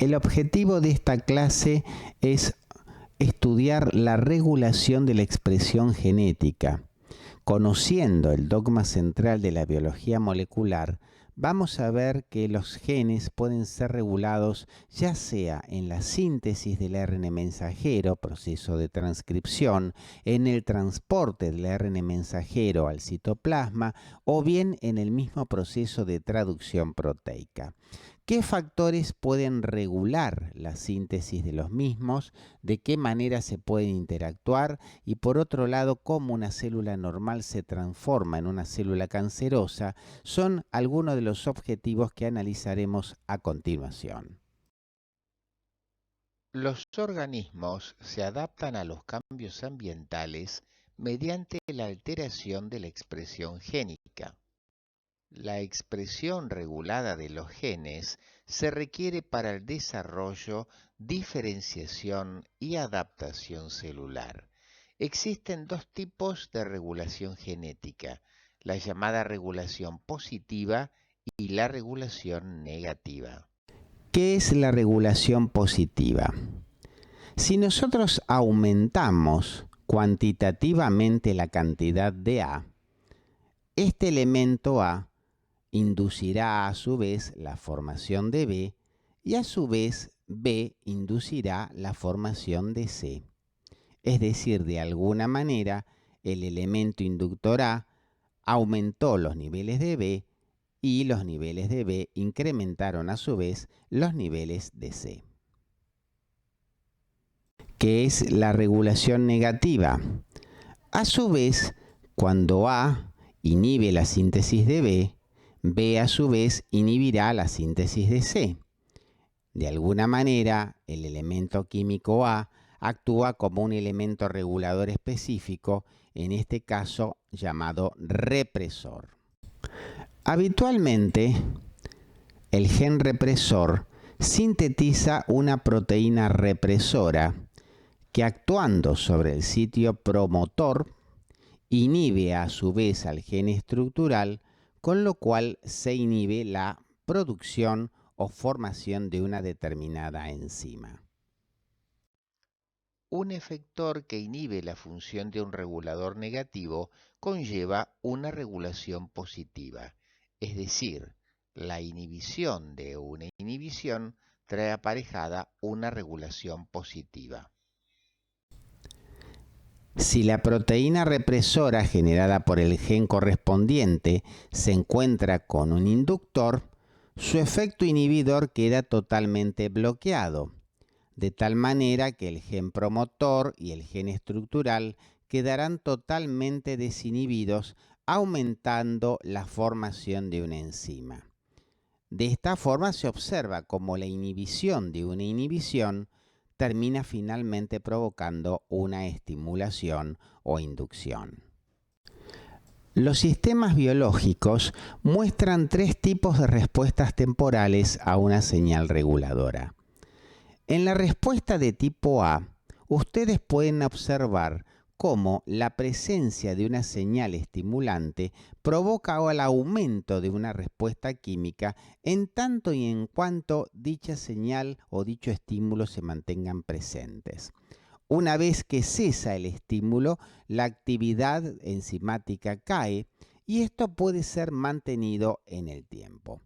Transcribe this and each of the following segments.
El objetivo de esta clase es estudiar la regulación de la expresión genética. Conociendo el dogma central de la biología molecular, vamos a ver que los genes pueden ser regulados ya sea en la síntesis del ARN mensajero, proceso de transcripción, en el transporte del ARN mensajero al citoplasma o bien en el mismo proceso de traducción proteica. ¿Qué factores pueden regular la síntesis de los mismos? ¿De qué manera se pueden interactuar? Y por otro lado, cómo una célula normal se transforma en una célula cancerosa, son algunos de los objetivos que analizaremos a continuación. Los organismos se adaptan a los cambios ambientales mediante la alteración de la expresión génica. La expresión regulada de los genes se requiere para el desarrollo, diferenciación y adaptación celular. Existen dos tipos de regulación genética, la llamada regulación positiva y la regulación negativa. ¿Qué es la regulación positiva? Si nosotros aumentamos cuantitativamente la cantidad de A, este elemento A inducirá a su vez la formación de B y a su vez B inducirá la formación de C. Es decir, de alguna manera el elemento inductor A aumentó los niveles de B y los niveles de B incrementaron a su vez los niveles de C. ¿Qué es la regulación negativa? A su vez, cuando A inhibe la síntesis de B, B a su vez inhibirá la síntesis de C. De alguna manera, el elemento químico A actúa como un elemento regulador específico, en este caso llamado represor. Habitualmente, el gen represor sintetiza una proteína represora que, actuando sobre el sitio promotor, inhibe a su vez al gen estructural, con lo cual se inhibe la producción o formación de una determinada enzima. Un efector que inhibe la función de un regulador negativo conlleva una regulación positiva, es decir, la inhibición de una inhibición trae aparejada una regulación positiva. Si la proteína represora generada por el gen correspondiente se encuentra con un inductor, su efecto inhibidor queda totalmente bloqueado, de tal manera que el gen promotor y el gen estructural quedarán totalmente desinhibidos, aumentando la formación de una enzima. De esta forma se observa cómo la inhibición de una inhibición termina finalmente provocando una estimulación o inducción. Los sistemas biológicos muestran tres tipos de respuestas temporales a una señal reguladora. En la respuesta de tipo A, ustedes pueden observar cómo la presencia de una señal estimulante provoca el aumento de una respuesta química en tanto y en cuanto dicha señal o dicho estímulo se mantengan presentes. Una vez que cesa el estímulo, la actividad enzimática cae y esto puede ser mantenido en el tiempo.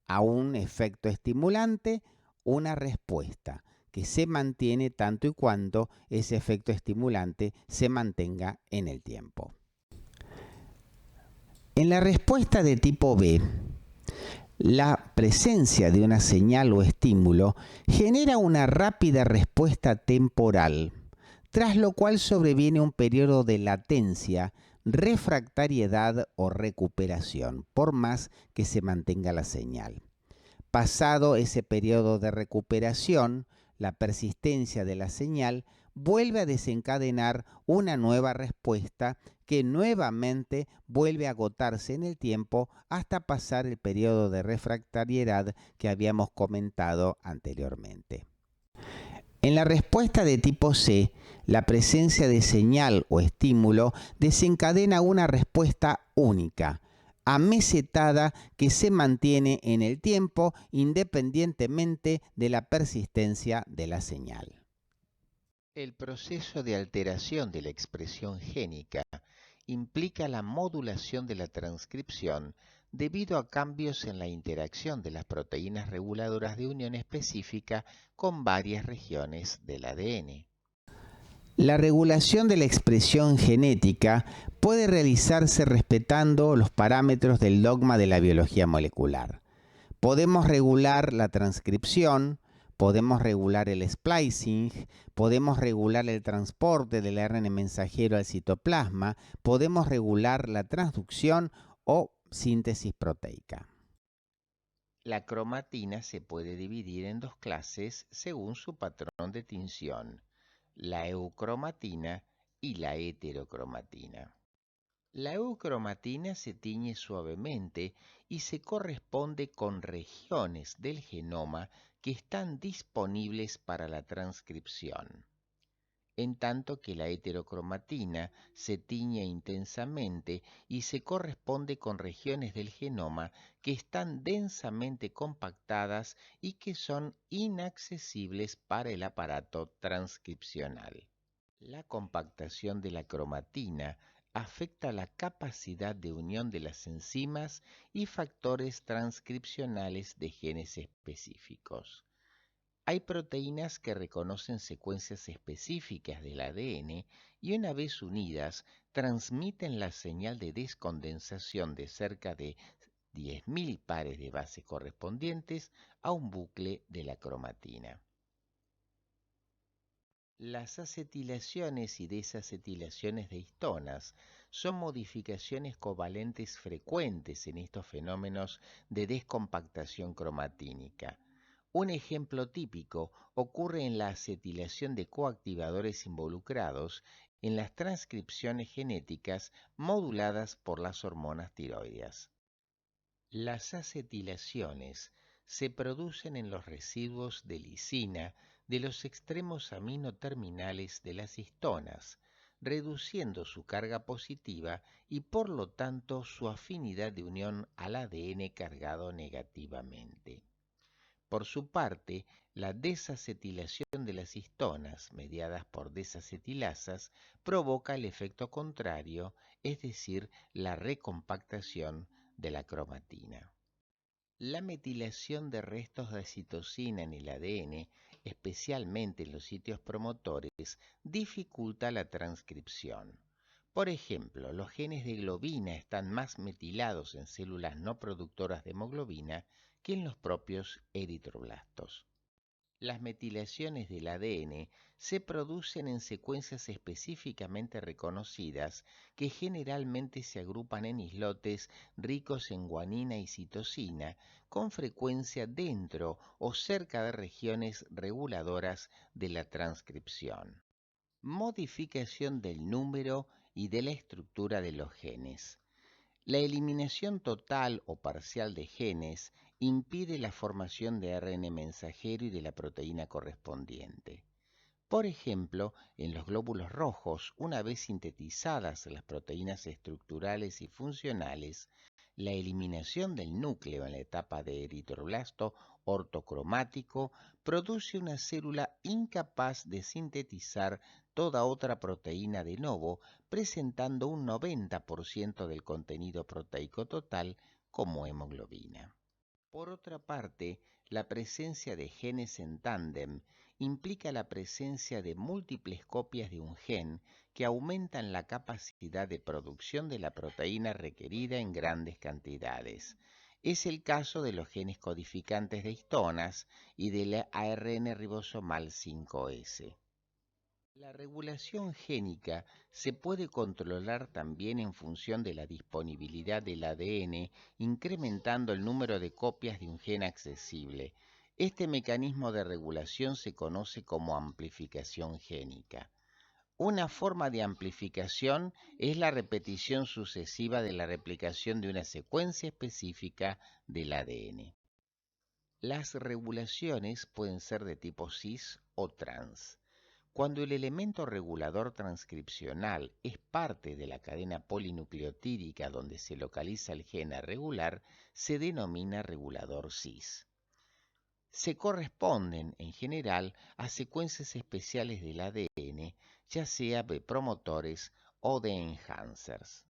A un efecto estimulante, una respuesta que se mantiene tanto y cuanto ese efecto estimulante se mantenga en el tiempo. En la respuesta de tipo B, la presencia de una señal o estímulo genera una rápida respuesta temporal, tras lo cual sobreviene un periodo de latencia, refractariedad o recuperación, por más que se mantenga la señal. Pasado ese periodo de recuperación, la persistencia de la señal vuelve a desencadenar una nueva respuesta que nuevamente vuelve a agotarse en el tiempo hasta pasar el periodo de refractariedad que habíamos comentado anteriormente. En la respuesta de tipo C, la presencia de señal o estímulo desencadena una respuesta única, amesetada que se mantiene en el tiempo independientemente de la persistencia de la señal. El proceso de alteración de la expresión génica implica la modulación de la transcripción debido a cambios en la interacción de las proteínas reguladoras de unión específica con varias regiones del ADN. La regulación de la expresión genética puede realizarse respetando los parámetros del dogma de la biología molecular. Podemos regular la transcripción, podemos regular el splicing, podemos regular el transporte del ARN mensajero al citoplasma, podemos regular la transducción o síntesis proteica. La cromatina se puede dividir en dos clases según su patrón de tinción, la eucromatina y la heterocromatina. La eucromatina se tiñe suavemente y se corresponde con regiones del genoma que están disponibles para la transcripción, en tanto que la heterocromatina se tiñe intensamente y se corresponde con regiones del genoma que están densamente compactadas y que son inaccesibles para el aparato transcripcional. La compactación de la cromatina afecta la capacidad de unión de las enzimas y factores transcripcionales de genes específicos. Hay proteínas que reconocen secuencias específicas del ADN y una vez unidas transmiten la señal de descondensación de cerca de 10.000 pares de base correspondientes a un bucle de la cromatina. Las acetilaciones y desacetilaciones de histonas son modificaciones covalentes frecuentes en estos fenómenos de descompactación cromatínica. Un ejemplo típico ocurre en la acetilación de coactivadores involucrados en las transcripciones genéticas moduladas por las hormonas tiroideas. Las acetilaciones se producen en los residuos de lisina de los extremos aminoterminales de las histonas, reduciendo su carga positiva y por lo tanto su afinidad de unión al ADN cargado negativamente. Por su parte, la desacetilación de las histonas, mediadas por desacetilasas, provoca el efecto contrario, es decir, la recompactación de la cromatina. La metilación de restos de citosina en el ADN, especialmente en los sitios promotores, dificulta la transcripción. Por ejemplo, los genes de globina están más metilados en células no productoras de hemoglobina que en los propios eritroblastos. Las metilaciones del ADN se producen en secuencias específicamente reconocidas que generalmente se agrupan en islotes ricos en guanina y citosina, con frecuencia dentro o cerca de regiones reguladoras de la transcripción. Modificación del número y de la estructura de los genes. La eliminación total o parcial de genes impide la formación de ARN mensajero y de la proteína correspondiente. Por ejemplo, en los glóbulos rojos, una vez sintetizadas las proteínas estructurales y funcionales, la eliminación del núcleo en la etapa de eritroblasto ortocromático produce una célula incapaz de sintetizar toda otra proteína de novo, presentando un 90% del contenido proteico total como hemoglobina. Por otra parte, la presencia de genes en tándem implica la presencia de múltiples copias de un gen que aumentan la capacidad de producción de la proteína requerida en grandes cantidades. Es el caso de los genes codificantes de histonas y del ARN ribosomal 5S. La regulación génica se puede controlar también en función de la disponibilidad del ADN, incrementando el número de copias de un gen accesible. Este mecanismo de regulación se conoce como amplificación génica. Una forma de amplificación es la repetición sucesiva de la replicación de una secuencia específica del ADN. Las regulaciones pueden ser de tipo cis o trans. Cuando el elemento regulador transcripcional es parte de la cadena polinucleotídica donde se localiza el gen a regular, se denomina regulador cis. Se corresponden, en general, a secuencias especiales del ADN, ya sea de promotores o de enhancers.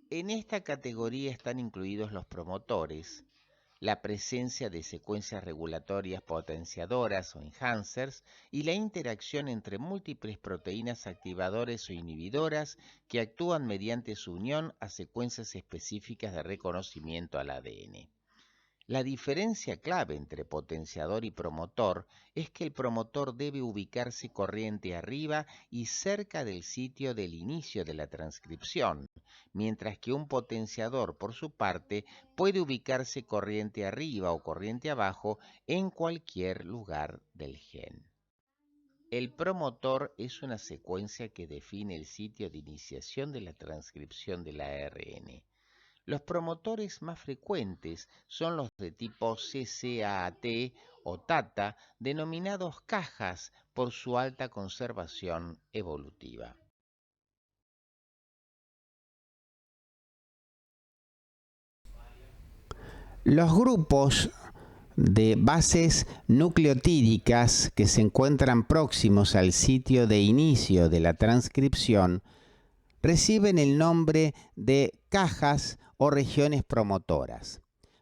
En esta categoría están incluidos los promotores, la presencia de secuencias regulatorias potenciadoras o enhancers y la interacción entre múltiples proteínas activadores o inhibidoras que actúan mediante su unión a secuencias específicas de reconocimiento al ADN. La diferencia clave entre potenciador y promotor es que el promotor debe ubicarse corriente arriba y cerca del sitio del inicio de la transcripción, mientras que un potenciador, por su parte, puede ubicarse corriente arriba o corriente abajo en cualquier lugar del gen. El promotor es una secuencia que define el sitio de iniciación de la transcripción del ARN. Los promotores más frecuentes son los de tipo CCAAT o TATA, denominados cajas por su alta conservación evolutiva. Los grupos de bases nucleotídicas que se encuentran próximos al sitio de inicio de la transcripción reciben el nombre de cajas o regiones promotoras.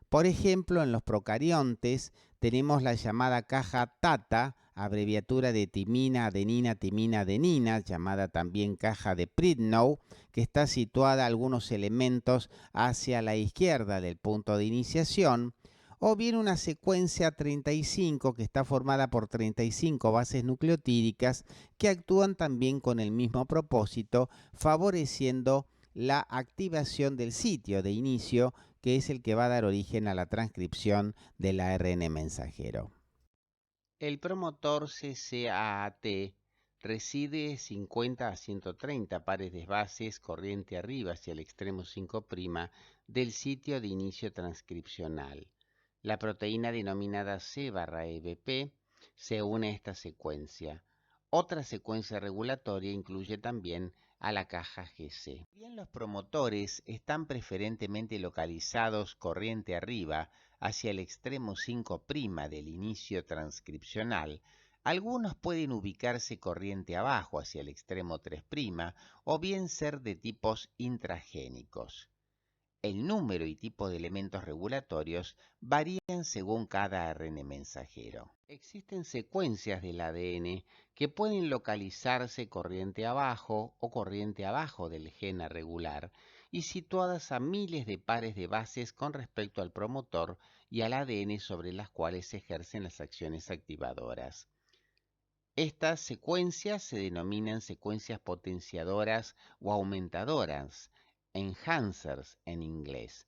Por ejemplo, en los procariontes tenemos la llamada caja TATA, abreviatura de timina, adenina, timina, adenina, llamada también caja de Pridnow, que está situada algunos elementos hacia la izquierda del punto de iniciación, o bien una secuencia 35 que está formada por 35 bases nucleotídicas que actúan también con el mismo propósito, favoreciendo la activación del sitio de inicio, que es el que va a dar origen a la transcripción del ARN mensajero. El promotor CCAAT recibe 50 a 130 pares de bases corriente arriba hacia el extremo 5' del sitio de inicio transcripcional. La proteína denominada C/EBP se une a esta secuencia. Otra secuencia regulatoria incluye también a la caja GC. Bien, los promotores están preferentemente localizados corriente arriba hacia el extremo 5' del inicio transcripcional. Algunos pueden ubicarse corriente abajo hacia el extremo 3' o bien ser de tipos intragénicos. El número y tipo de elementos regulatorios varían según cada ARN mensajero. Existen secuencias del ADN que pueden localizarse corriente abajo o corriente abajo del gen a regular y situadas a miles de pares de bases con respecto al promotor y al ADN sobre las cuales se ejercen las acciones activadoras. Estas secuencias se denominan secuencias potenciadoras o aumentadoras, enhancers en inglés.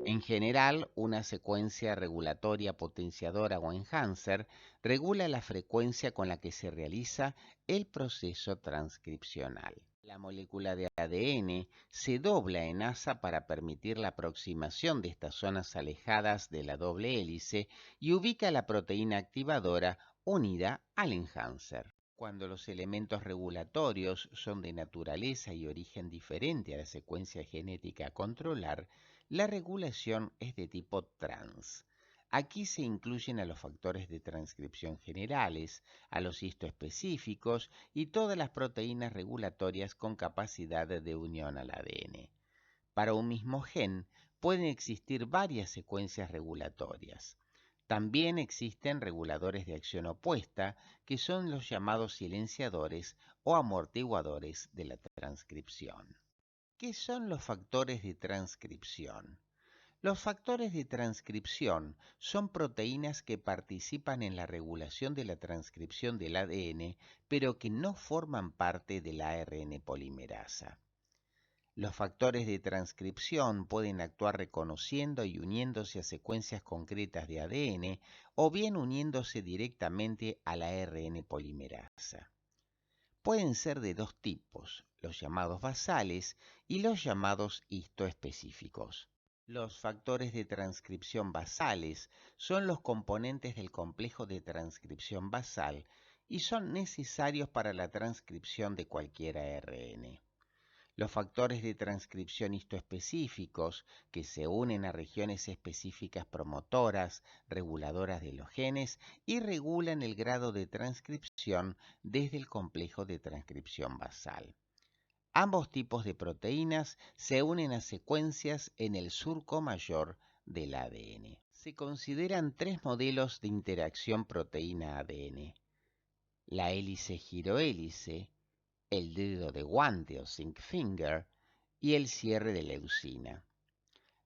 En general, una secuencia regulatoria potenciadora o enhancer regula la frecuencia con la que se realiza el proceso transcripcional. La molécula de ADN se dobla en asa para permitir la aproximación de estas zonas alejadas de la doble hélice y ubica la proteína activadora unida al enhancer. Cuando los elementos regulatorios son de naturaleza y origen diferente a la secuencia genética a controlar, la regulación es de tipo trans. Aquí se incluyen a los factores de transcripción generales, a los histoespecíficos y todas las proteínas regulatorias con capacidad de unión al ADN. Para un mismo gen pueden existir varias secuencias regulatorias. También existen reguladores de acción opuesta, que son los llamados silenciadores o amortiguadores de la transcripción. ¿Qué son los factores de transcripción? Los factores de transcripción son proteínas que participan en la regulación de la transcripción del ADN, pero que no forman parte de la ARN polimerasa. Los factores de transcripción pueden actuar reconociendo y uniéndose a secuencias concretas de ADN o bien uniéndose directamente a la ARN polimerasa. Pueden ser de dos tipos, los llamados basales y los llamados histoespecíficos. Los factores de transcripción basales son los componentes del complejo de transcripción basal y son necesarios para la transcripción de cualquier ARN. Los factores de transcripción histoespecíficos que se unen a regiones específicas promotoras, reguladoras de los genes y regulan el grado de transcripción desde el complejo de transcripción basal. Ambos tipos de proteínas se unen a secuencias en el surco mayor del ADN. Se consideran tres modelos de interacción proteína-ADN: la hélice-girohélice, el dedo de guante o zinc finger y el cierre de leucina.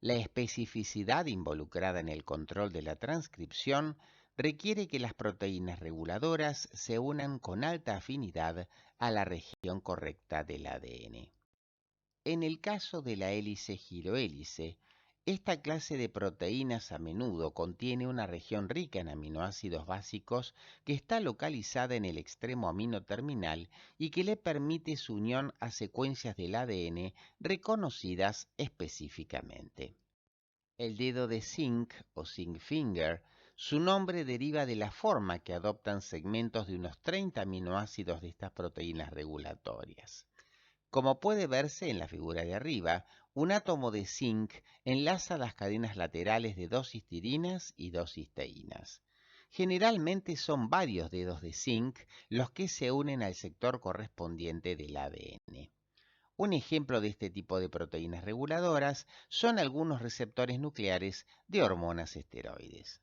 La especificidad involucrada en el control de la transcripción requiere que las proteínas reguladoras se unan con alta afinidad a la región correcta del ADN. En el caso de la hélice girohélice, esta clase de proteínas a menudo contiene una región rica en aminoácidos básicos que está localizada en el extremo amino terminal y que le permite su unión a secuencias del ADN reconocidas específicamente. El dedo de zinc o zinc finger, su nombre deriva de la forma que adoptan segmentos de unos 30 aminoácidos de estas proteínas regulatorias. Como puede verse en la figura de arriba, un átomo de zinc enlaza las cadenas laterales de dos histirinas y dos cisteínas. Generalmente son varios dedos de zinc los que se unen al sector correspondiente del ADN. Un ejemplo de este tipo de proteínas reguladoras son algunos receptores nucleares de hormonas esteroides.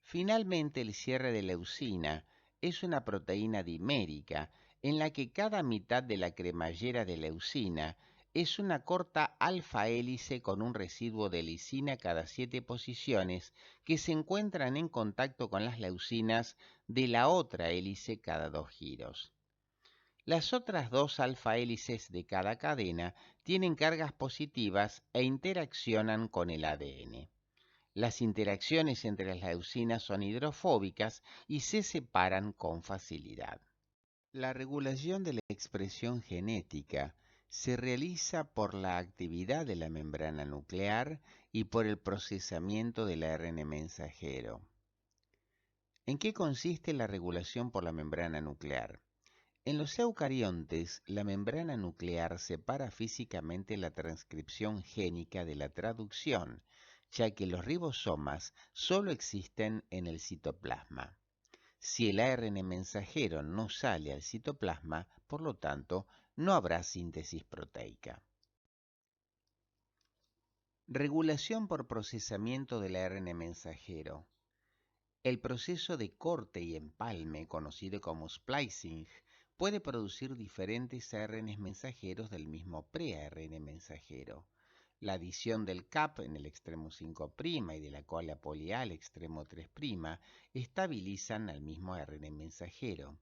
Finalmente, el cierre de leucina es una proteína dimérica en la que cada mitad de la cremallera de leucina es una corta alfa-hélice con un residuo de lisina cada 7 posiciones que se encuentran en contacto con las leucinas de la otra hélice cada 2 giros. Las otras dos alfa-hélices de cada cadena tienen cargas positivas e interaccionan con el ADN. Las interacciones entre las leucinas son hidrofóbicas y se separan con facilidad. La regulación de la expresión genética se realiza por la actividad de la membrana nuclear y por el procesamiento del ARN mensajero. ¿En qué consiste la regulación por la membrana nuclear? En los eucariontes, la membrana nuclear separa físicamente la transcripción génica de la traducción, ya que los ribosomas solo existen en el citoplasma. Si el ARN mensajero no sale al citoplasma, por lo tanto, no habrá síntesis proteica. Regulación por procesamiento del ARN mensajero. El proceso de corte y empalme, conocido como splicing, puede producir diferentes ARN mensajeros del mismo pre-ARN mensajero. La adición del CAP en el extremo 5' y de la cola poli A al extremo 3' estabilizan al mismo ARN mensajero.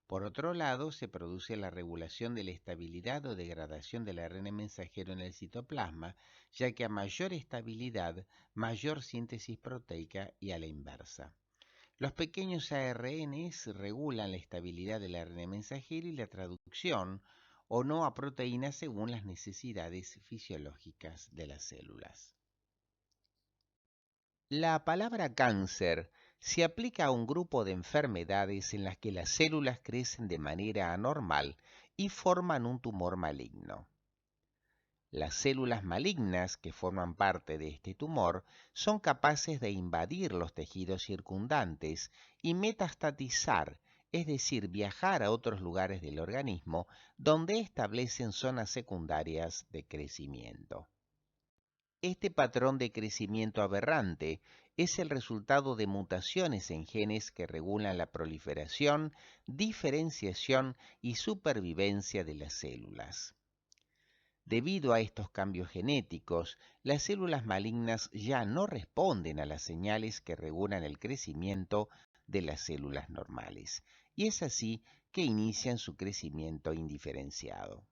Por otro lado, se produce la regulación de la estabilidad o degradación del ARN mensajero en el citoplasma, ya que a mayor estabilidad, mayor síntesis proteica y a la inversa. Los pequeños ARNs regulan la estabilidad del ARN mensajero y la traducción o no a proteínas según las necesidades fisiológicas de las células. La palabra cáncer se aplica a un grupo de enfermedades en las que las células crecen de manera anormal y forman un tumor maligno. Las células malignas que forman parte de este tumor son capaces de invadir los tejidos circundantes y metastatizar, es decir, viajar a otros lugares del organismo donde establecen zonas secundarias de crecimiento. Este patrón de crecimiento aberrante es el resultado de mutaciones en genes que regulan la proliferación, diferenciación y supervivencia de las células. Debido a estos cambios genéticos, las células malignas ya no responden a las señales que regulan el crecimiento de las células normales, y es así que inician su crecimiento indiferenciado.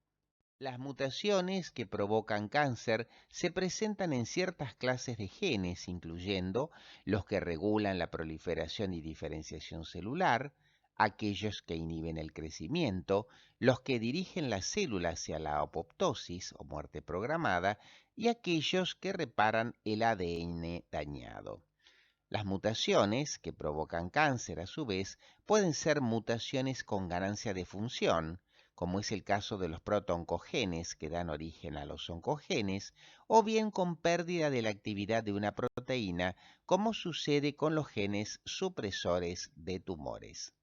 Las mutaciones que provocan cáncer se presentan en ciertas clases de genes, incluyendo los que regulan la proliferación y diferenciación celular, aquellos que inhiben el crecimiento, los que dirigen la célula hacia la apoptosis o muerte programada y aquellos que reparan el ADN dañado. Las mutaciones que provocan cáncer, a su vez, pueden ser mutaciones con ganancia de función, como es el caso de los protooncogenes que dan origen a los oncogenes, o bien con pérdida de la actividad de una proteína, como sucede con los genes supresores de tumores.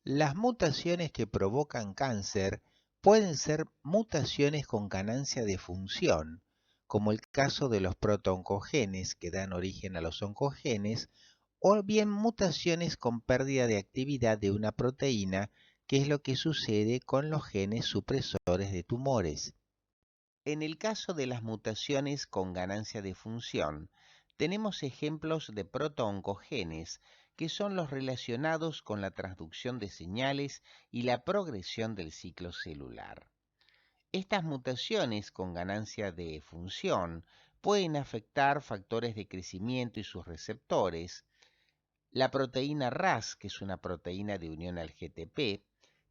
Las mutaciones que provocan cáncer pueden ser mutaciones con ganancia de función, como el caso de los protooncogenes que dan origen a los oncogenes, o bien mutaciones con pérdida de actividad de una proteína, que es lo que sucede con los genes supresores de tumores. En el caso de las mutaciones con ganancia de función, tenemos ejemplos de protooncogenes, que son los relacionados con la transducción de señales y la progresión del ciclo celular. Estas mutaciones con ganancia de función pueden afectar factores de crecimiento y sus receptores. La proteína Ras, que es una proteína de unión al GTP,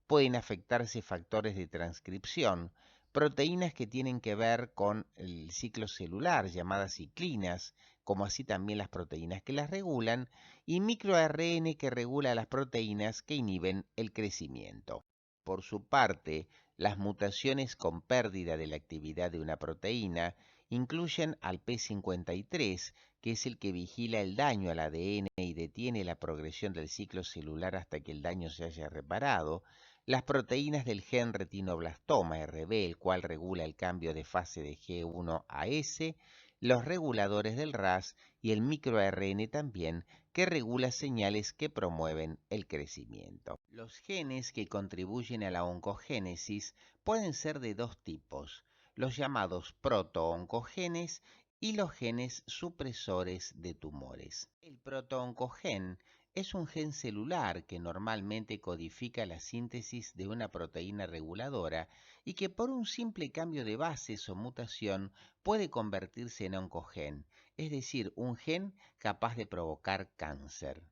pueden afectarse factores de transcripción, proteínas que tienen que ver con el ciclo celular, llamadas ciclinas, como así también las proteínas que las regulan, y microRN que regula las proteínas que inhiben el crecimiento. Por su parte, las mutaciones con pérdida de la actividad de una proteína incluyen al P53, que es el que vigila el daño al ADN y detiene la progresión del ciclo celular hasta que el daño se haya reparado, las proteínas del gen retinoblastoma RB, el cual regula el cambio de fase de G1 a S, los reguladores del RAS y el microRN también, que regula señales que promueven el crecimiento. Los genes que contribuyen a la oncogénesis pueden ser de dos tipos, los llamados protooncogenes y los genes supresores de tumores. El protooncogen es un gen celular que normalmente codifica la síntesis de una proteína reguladora y que por un simple cambio de bases o mutación puede convertirse en oncogen, es decir, un gen capaz de provocar cáncer.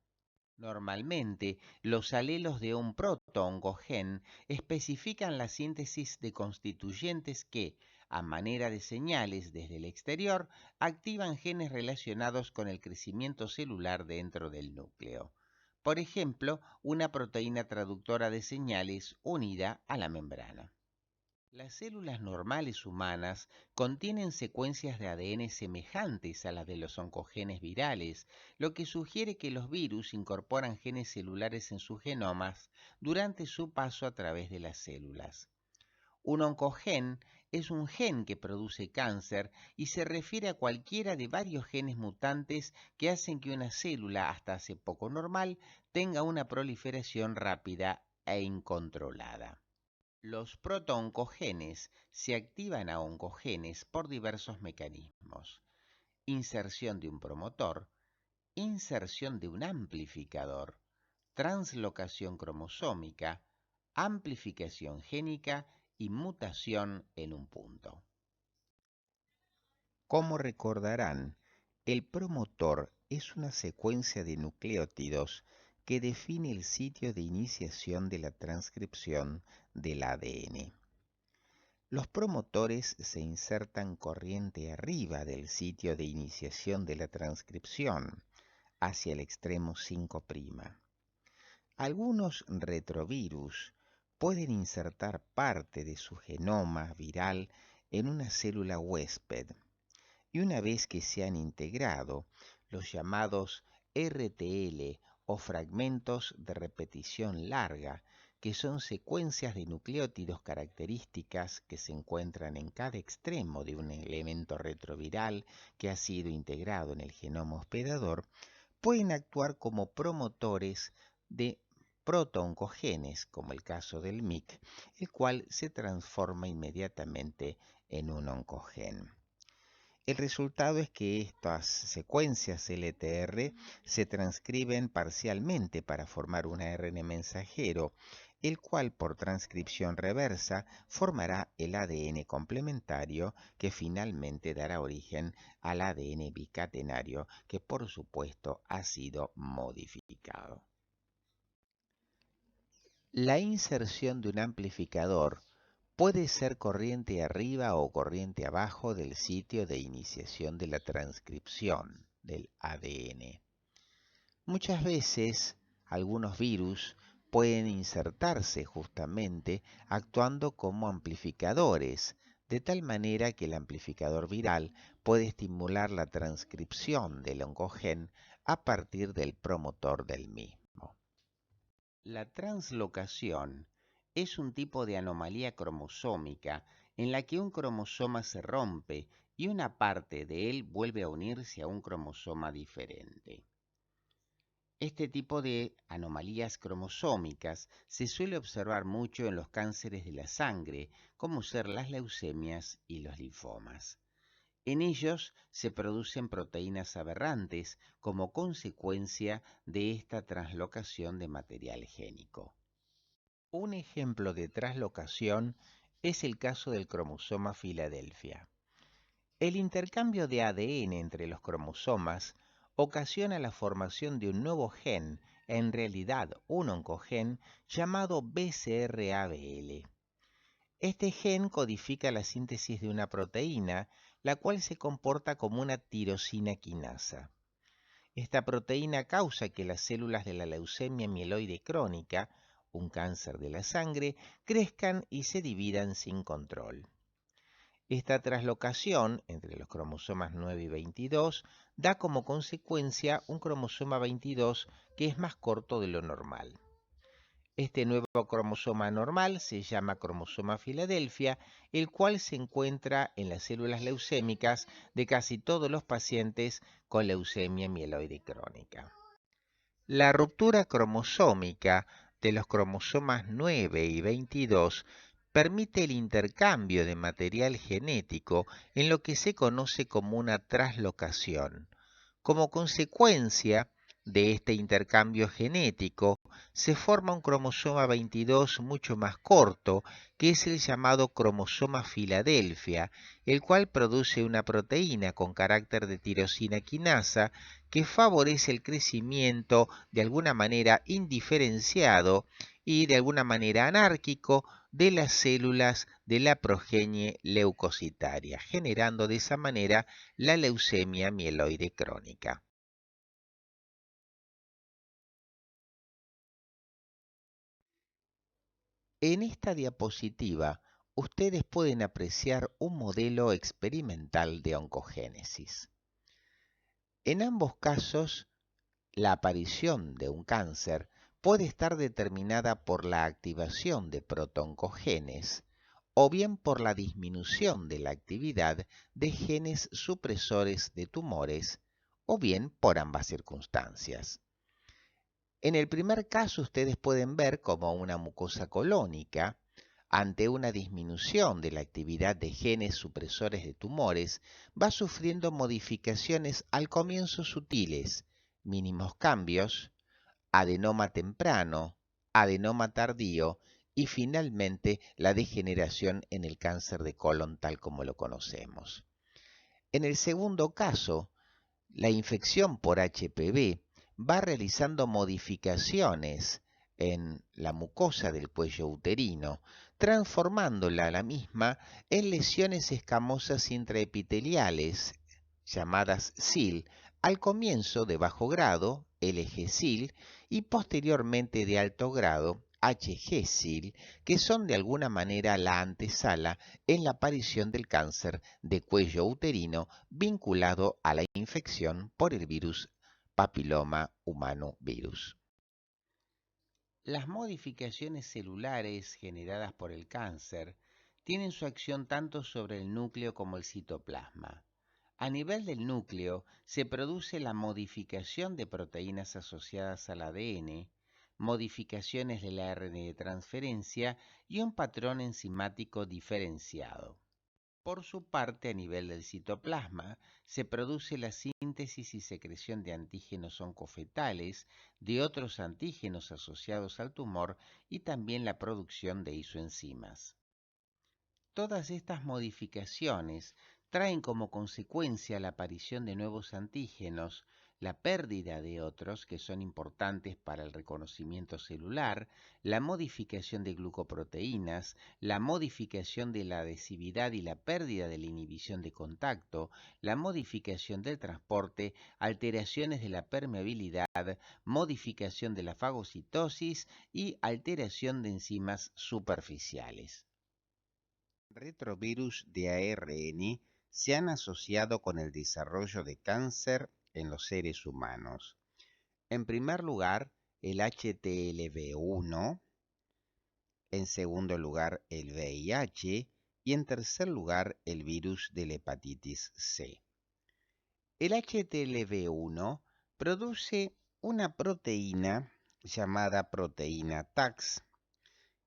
Normalmente, los alelos de un protooncogen especifican la síntesis de constituyentes que, a manera de señales desde el exterior, activan genes relacionados con el crecimiento celular dentro del núcleo. Por ejemplo, una proteína traductora de señales unida a la membrana. Las células normales humanas contienen secuencias de ADN semejantes a las de los oncogenes virales, lo que sugiere que los virus incorporan genes celulares en sus genomas durante su paso a través de las células. Un oncogen es un gen que produce cáncer y se refiere a cualquiera de varios genes mutantes que hacen que una célula, hasta hace poco normal, tenga una proliferación rápida e incontrolada. Los protooncogenes se activan a oncogenes por diversos mecanismos: inserción de un promotor, inserción de un amplificador, translocación cromosómica, amplificación génica y mutación en un punto. Como recordarán, el promotor es una secuencia de nucleótidos que define el sitio de iniciación de la transcripción del ADN. Los promotores se insertan corriente arriba del sitio de iniciación de la transcripción, hacia el extremo 5'. Algunos retrovirus pueden insertar parte de su genoma viral en una célula huésped, y una vez que se han integrado, los llamados RTL o fragmentos de repetición larga, que son secuencias de nucleótidos características que se encuentran en cada extremo de un elemento retroviral que ha sido integrado en el genoma hospedador, pueden actuar como promotores de protooncogenes, como el caso del MYC, el cual se transforma inmediatamente en un oncogen. El resultado es que estas secuencias LTR se transcriben parcialmente para formar un ARN mensajero, el cual por transcripción reversa formará el ADN complementario que finalmente dará origen al ADN bicatenario que por supuesto ha sido modificado. La inserción de un amplificador puede ser corriente arriba o corriente abajo del sitio de iniciación de la transcripción. del ADN. Muchas veces algunos virus pueden insertarse justamente actuando como amplificadores, de tal manera que el amplificador viral puede estimular la transcripción del oncogen a partir del promotor del mismo. La translocación es un tipo de anomalía cromosómica en la que un cromosoma se rompe y una parte de él vuelve a unirse a un cromosoma diferente. Este tipo de anomalías cromosómicas se suele observar mucho en los cánceres de la sangre, como ser las leucemias y los linfomas. En ellos se producen proteínas aberrantes como consecuencia de esta translocación de material génico. Un ejemplo de translocación es el caso del cromosoma Filadelfia. El intercambio de ADN entre los cromosomas ocasiona la formación de un nuevo gen, en realidad un oncogen, llamado BCR-ABL. Este gen codifica la síntesis de una proteína, la cual se comporta como una tirosina quinasa. Esta proteína causa que las células de la leucemia mieloide crónica, un cáncer de la sangre, crezcan y se dividan sin control. Esta translocación entre los cromosomas 9 y 22 da como consecuencia un cromosoma 22 que es más corto de lo normal. Este nuevo cromosoma normal se llama cromosoma Filadelfia, el cual se encuentra en las células leucémicas de casi todos los pacientes con leucemia mieloide crónica. La ruptura cromosómica de los cromosomas 9 y 22 permite el intercambio de material genético en lo que se conoce como una translocación. Como consecuencia de este intercambio genético, se forma un cromosoma 22 mucho más corto, que es el llamado cromosoma Filadelfia, el cual produce una proteína con carácter de tirosina quinasa que favorece el crecimiento de alguna manera indiferenciado y de alguna manera anárquico de las células de la progenie leucocitaria, generando de esa manera la leucemia mieloide crónica. En esta diapositiva, ustedes pueden apreciar un modelo experimental de oncogénesis. En ambos casos, la aparición de un cáncer puede estar determinada por la activación de protooncogenes o bien por la disminución de la actividad de genes supresores de tumores o bien por ambas circunstancias. En el primer caso ustedes pueden ver como una mucosa colónica, ante una disminución de la actividad de genes supresores de tumores, va sufriendo modificaciones al comienzo sutiles, mínimos cambios, adenoma temprano, adenoma tardío y finalmente la degeneración en el cáncer de colon tal como lo conocemos. En el segundo caso, la infección por HPV va realizando modificaciones en la mucosa del cuello uterino, transformándola a la misma en lesiones escamosas intraepiteliales, llamadas SIL, al comienzo de bajo grado, LG-SIL, y posteriormente de alto grado, HG-SIL, que son de alguna manera la antesala en la aparición del cáncer de cuello uterino vinculado a la infección por el virus papiloma humano virus. Las modificaciones celulares generadas por el cáncer tienen su acción tanto sobre el núcleo como el citoplasma. A nivel del núcleo se produce la modificación de proteínas asociadas al ADN, modificaciones del ARN de transferencia y un patrón enzimático diferenciado. Por su parte, a nivel del citoplasma, se produce la síntesis y secreción de antígenos oncofetales, de otros antígenos asociados al tumor y también la producción de isoenzimas. Todas estas modificaciones traen como consecuencia la aparición de nuevos antígenos, la pérdida de otros que son importantes para el reconocimiento celular, la modificación de glucoproteínas, la modificación de la adhesividad y la pérdida de la inhibición de contacto, la modificación del transporte, alteraciones de la permeabilidad, modificación de la fagocitosis y alteración de enzimas superficiales. Retrovirus de ARN se han asociado con el desarrollo de cáncer en los seres humanos. En primer lugar, el HTLV1, en segundo lugar, el VIH y en tercer lugar, el virus de la hepatitis C. El HTLV1 produce una proteína llamada proteína TAX,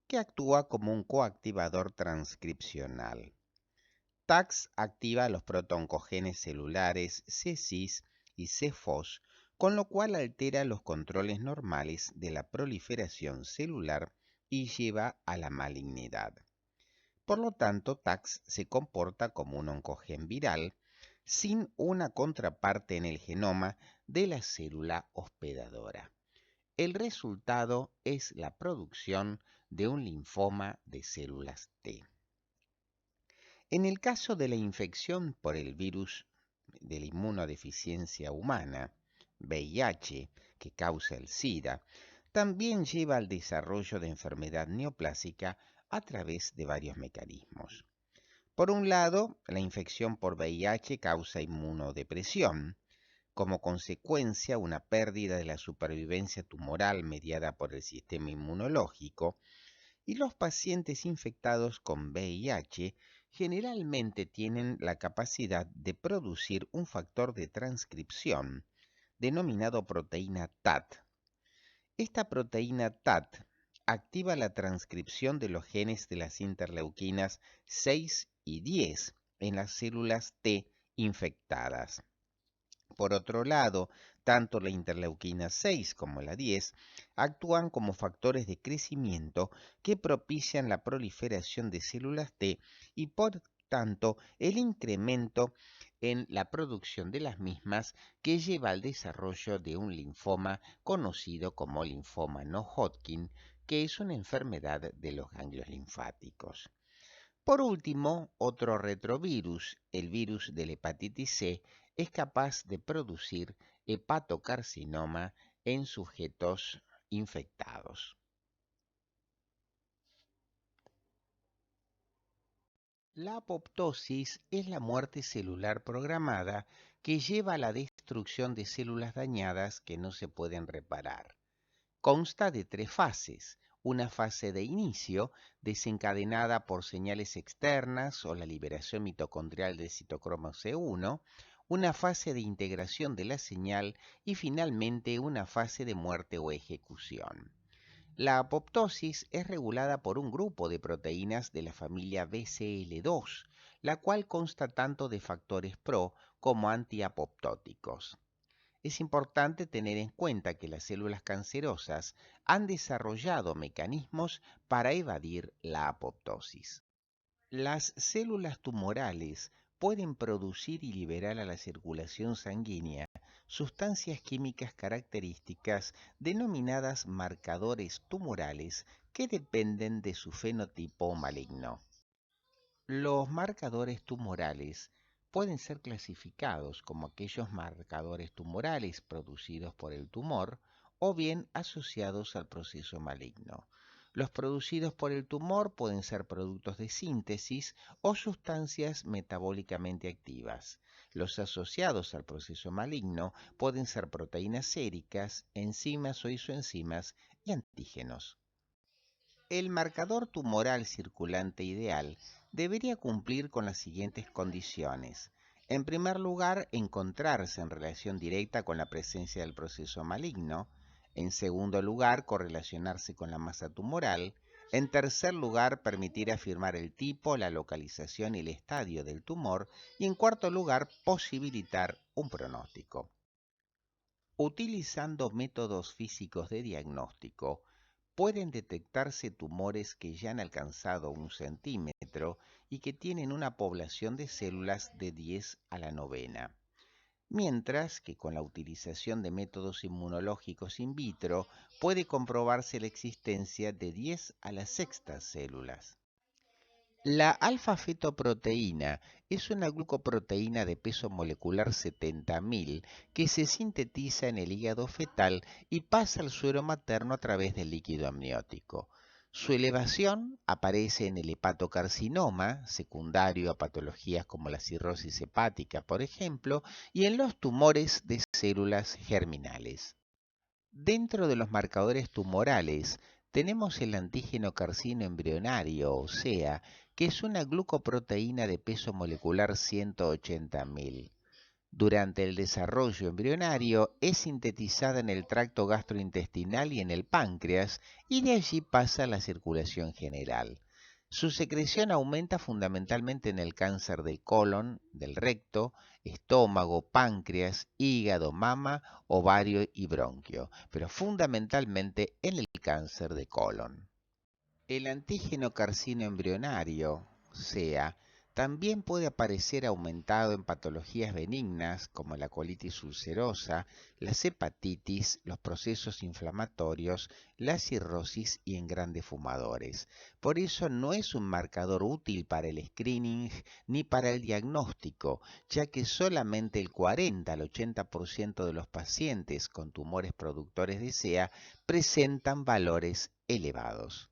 que actúa como un coactivador transcripcional. TAX activa los protooncogenes celulares C-cis y C-fos, con lo cual altera los controles normales de la proliferación celular y lleva a la malignidad. Por lo tanto, TAX se comporta como un oncogen viral sin una contraparte en el genoma de la célula hospedadora. El resultado es la producción de un linfoma de células T. En el caso de la infección por el virus de la inmunodeficiencia humana, VIH, que causa el SIDA, también lleva al desarrollo de enfermedad neoplásica a través de varios mecanismos. Por un lado, la infección por VIH causa inmunodepresión, como consecuencia una pérdida de la supervivencia tumoral mediada por el sistema inmunológico, y los pacientes infectados con VIH generalmente tienen la capacidad de producir un factor de transcripción denominado proteína TAT. Esta proteína TAT activa la transcripción de los genes de las interleuquinas 6 y 10 en las células T infectadas. Por otro lado, tanto la interleuquina 6 como la 10 actúan como factores de crecimiento que propician la proliferación de células T y por tanto el incremento en la producción de las mismas que lleva al desarrollo de un linfoma conocido como linfoma no Hodgkin, que es una enfermedad de los ganglios linfáticos. Por último, otro retrovirus, el virus de la hepatitis C, es capaz de producir hepatocarcinoma en sujetos infectados. La apoptosis es la muerte celular programada que lleva a la destrucción de células dañadas que no se pueden reparar. Consta de 3 fases. Una fase de inicio, desencadenada por señales externas o la liberación mitocondrial del citocromo C1, una fase de integración de la señal y finalmente una fase de muerte o ejecución. La apoptosis es regulada por un grupo de proteínas de la familia BCL2, la cual consta tanto de factores pro como antiapoptóticos. Es importante tener en cuenta que las células cancerosas han desarrollado mecanismos para evadir la apoptosis. Las células tumorales pueden producir y liberar a la circulación sanguínea sustancias químicas características denominadas marcadores tumorales que dependen de su fenotipo maligno. Los marcadores tumorales pueden ser clasificados como aquellos marcadores tumorales producidos por el tumor o bien asociados al proceso maligno. Los producidos por el tumor pueden ser productos de síntesis o sustancias metabólicamente activas. Los asociados al proceso maligno pueden ser proteínas séricas, enzimas o isoenzimas y antígenos. El marcador tumoral circulante ideal debería cumplir con las siguientes condiciones. En primer lugar, encontrarse en relación directa con la presencia del proceso maligno. En segundo lugar, correlacionarse con la masa tumoral. En tercer lugar, permitir afirmar el tipo, la localización y el estadio del tumor. Y en cuarto lugar, posibilitar un pronóstico. Utilizando métodos físicos de diagnóstico, pueden detectarse tumores que ya han alcanzado 1 centímetro y que tienen una población de células de 10 a la novena. mientras que con la utilización de métodos inmunológicos in vitro puede comprobarse la existencia de 10 a la sexta células. La alfa-fetoproteína es una glucoproteína de peso molecular 70.000 que se sintetiza en el hígado fetal y pasa al suero materno a través del líquido amniótico. Su elevación aparece en el hepatocarcinoma, secundario a patologías como la cirrosis hepática, por ejemplo, y en los tumores de células germinales. Dentro de los marcadores tumorales tenemos el antígeno carcino embrionario, o sea, que es una glucoproteína de peso molecular 180.000. Durante el desarrollo embrionario es sintetizada en el tracto gastrointestinal y en el páncreas y de allí pasa a la circulación general. Su secreción aumenta fundamentalmente en el cáncer del colon, del recto, estómago, páncreas, hígado, mama, ovario y bronquio, pero fundamentalmente en el cáncer de colon. El antígeno carcino embrionario, SEA, también puede aparecer aumentado en patologías benignas como la colitis ulcerosa, las hepatitis, los procesos inflamatorios, la cirrosis y en grandes fumadores. Por eso no es un marcador útil para el screening ni para el diagnóstico, ya que solamente el 40 al 80% de los pacientes con tumores productores de SEA presentan valores elevados.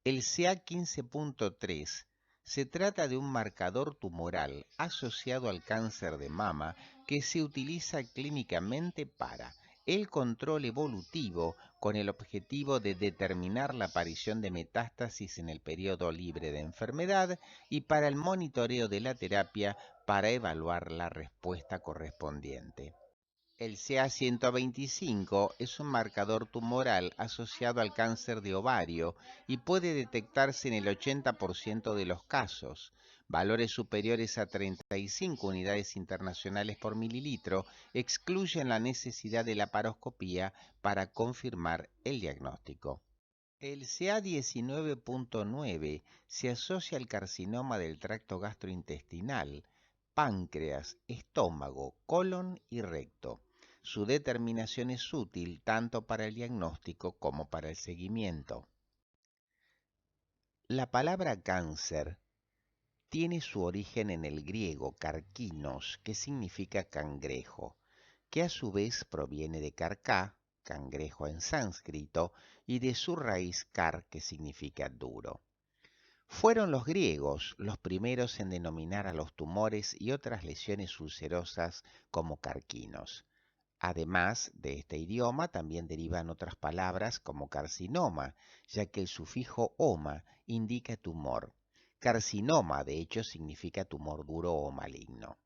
El CA15.3 se trata de un marcador tumoral asociado al cáncer de mama que se utiliza clínicamente para el control evolutivo con el objetivo de determinar la aparición de metástasis en el periodo libre de enfermedad y para el monitoreo de la terapia para evaluar la respuesta correspondiente. El CA125 es un marcador tumoral asociado al cáncer de ovario y puede detectarse en el 80% de los casos. Valores superiores a 35 unidades internacionales por mililitro excluyen la necesidad de la laparoscopía para confirmar el diagnóstico. El CA19.9 se asocia al carcinoma del tracto gastrointestinal, páncreas, estómago, colon y recto. Su determinación es útil tanto para el diagnóstico como para el seguimiento. La palabra cáncer tiene su origen en el griego carkinos, que significa cangrejo, que a su vez proviene de carcá, cangrejo en sánscrito, y de su raíz car, que significa duro. Fueron los griegos los primeros en denominar a los tumores y otras lesiones ulcerosas como carquinos. Además de este idioma, también derivan otras palabras como carcinoma, ya que el sufijo oma indica tumor. Carcinoma, de hecho, significa tumor duro o maligno.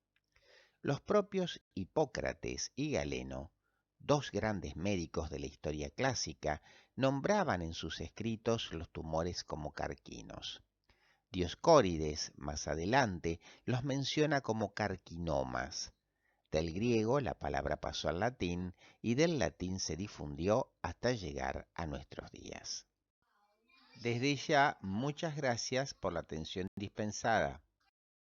Los propios Hipócrates y Galeno, dos grandes médicos de la historia clásica, nombraban en sus escritos los tumores como carquinos. Dioscórides, más adelante, los menciona como carquinomas. Del griego la palabra pasó al latín y del latín se difundió hasta llegar a nuestros días. Desde ya, muchas gracias por la atención dispensada.